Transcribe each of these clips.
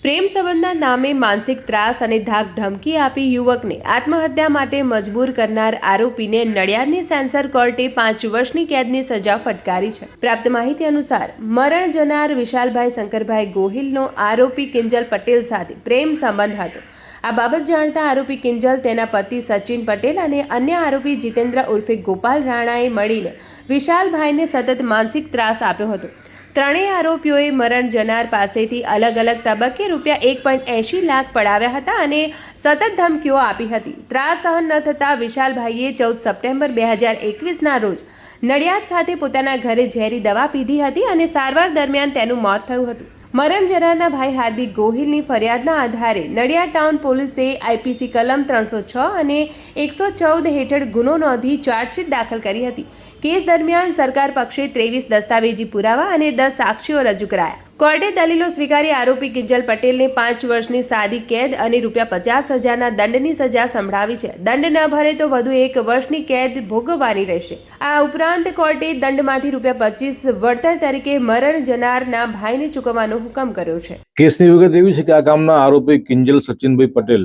પ્રેમ સંબંધના નામે માનસિક ત્રાસ અને ધાક ધમકી આપી યુવકને આત્મહત્યા માટે મજબૂર કરનાર આરોપીને નડિયાદની સેન્સર કોર્ટે 5 વર્ષની કેદની સજા ફટકારી છે। પ્રાપ્ત માહિતી અનુસાર મરણ જનાર વિશાલભાઈ શંકરભાઈ ગોહિલનો આરોપી કિંજલ પટેલ સાથે પ્રેમ સંબંધ હતો। આ બાબત જાણતા આરોપી કિંજલ, તેના પતિ સચિન પટેલ અને અન્ય આરોપી જીતેન્દ્ર ઉર્ફે ગોપાલ રાણાએ મળીને વિશાલભાઈને સતત માનસિક ત્રાસ આપ્યો હતો। ત્રણેય આરોપીઓએ મરણ જનાર પાસેથી અલગ અલગ તબક્કે ₹1.80 લાખ પડાવ્યા હતા અને સતત ધમકીઓ આપી હતી। ત્રાસ સહન ન થતાં વિશાલભાઈએ 14 સપ્ટેમ્બર 2021ના રોજ નડિયાદ ખાતે પોતાના ઘરે ઝેરી દવા પીધી હતી અને સારવાર દરમિયાન તેનું મોત થયું હતું। મરણ જનારના ભાઈ હાર્દિક ગોહિલની ફરિયાદના આધારે નડિયાદ ટાઉન પોલીસે આઈપીસી કલમ 306 અને 114 હેઠળ ગુનો નોંધી ચાર્જશીટ દાખલ કરી હતી। કેસ દરમિયાન સરકાર પક્ષે 23 દસ્તાવેજી પુરાવા અને 10 સાક્ષીઓ રજૂ કરાયા। કોર્ટે દલીલો સ્વીકારી આરોપી કિંજલ પટેલને 5 વર્ષની સાદી કેદ અને ₹50,000ના દંડની સજા સંભળાવી છે। દંડ ન ભરે તો વધુ 1 વર્ષની કેદ ભોગવવાની રહેશે। આ ઉપરાંત કોર્ટે દંડમાંથી ₹25 વળતર તરીકે મરણ જનારના ભાઈને ચૂકવવાનો હુકમ કર્યો છે। કેસની વિગત એવી છે કે આ કામના આરોપી કિંજલ સચિનભાઈ પટેલ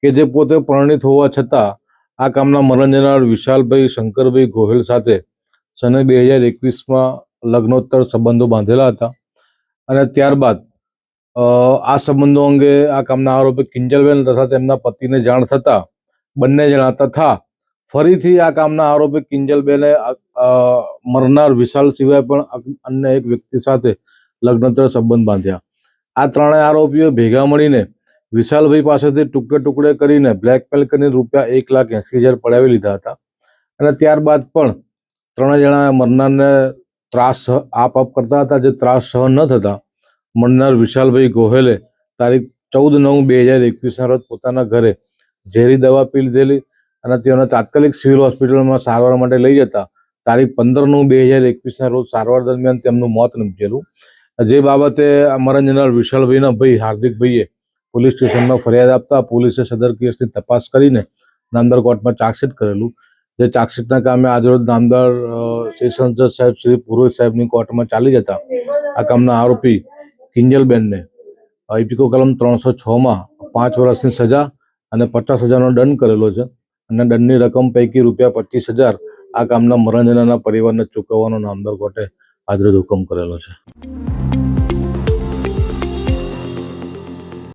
કે જે પોતે પરણિત હોવા છતાં આ કામના મરણ જનાર વિશાલભાઈ શંકરભાઈ ગોહિલ સાથે સન 2021માં લગ્નોત્તર સંબંધો બાંધેલા હતા અને ત્યારબાદ આ સંબંધો અંગે આ કામના આરોપી કિંજલબેન તથા તેમના પતિને જાણ થતાં બંને જણા તથા ફરીથી આ કામના આરોપી કિંજલબેને મરનાર વિશાલ સિવાય પણ અન્ય એક વ્યક્તિ સાથે લગ્નોત્તર સંબંધ બાંધ્યા। આ ત્રણેય આરોપીઓ ભેગા મળીને વિશાલભાઈ પાસેથી ટુકડે ટુકડે કરીને બ્લેકમેલ કરીને ₹1,80,000 પડાવી લીધા હતા અને ત્યારબાદ પણ ત્રણેય જણા મરનારને ત્રાસ આપ કરતા હતા। જે ત્રાસ સહન ન થતા મરનાર વિશાલભાઈ ગોહિલે તારીખ 14/9/2021ના રોજ પોતાના ઘરે ઝેરી દવા પી લીધેલી અને તેઓને તાત્કાલિક સિવિલ હોસ્પિટલમાં સારવાર માટે લઈ જતા તારીખ 15/9/2021ના રોજ સારવાર દરમિયાન તેમનું મોત નીપજેલું। જે બાબતે મરણ જનાર વિશાલભાઈના ભાઈ હાર્દિકભાઈએ પોલીસ સ્ટેશનમાં ફરિયાદ આપતા પોલીસે સદર કેસની તપાસ કરીને નામદાર કોર્ટમાં ચાર્જશીટ કરેલું। જે ચાર્જશીટના કામે આજરોજ નામદાર સેશન્સ જજ સાહેબ શ્રી પુરોહિત સાહેબની કોર્ટમાં ચાલી જતા આ કામના આરોપી કિંજલબેનને ઇપીકો કલમ 306માં 5 વર્ષની સજા અને ₹50,000નો દંડ કરેલો છે અને દંડની રકમ પૈકી ₹25,000 આ કામના મરણ જનારના પરિવારને ચૂકવવાનો નામદાર કોર્ટે આજરોજ હુકમ કરેલો છે।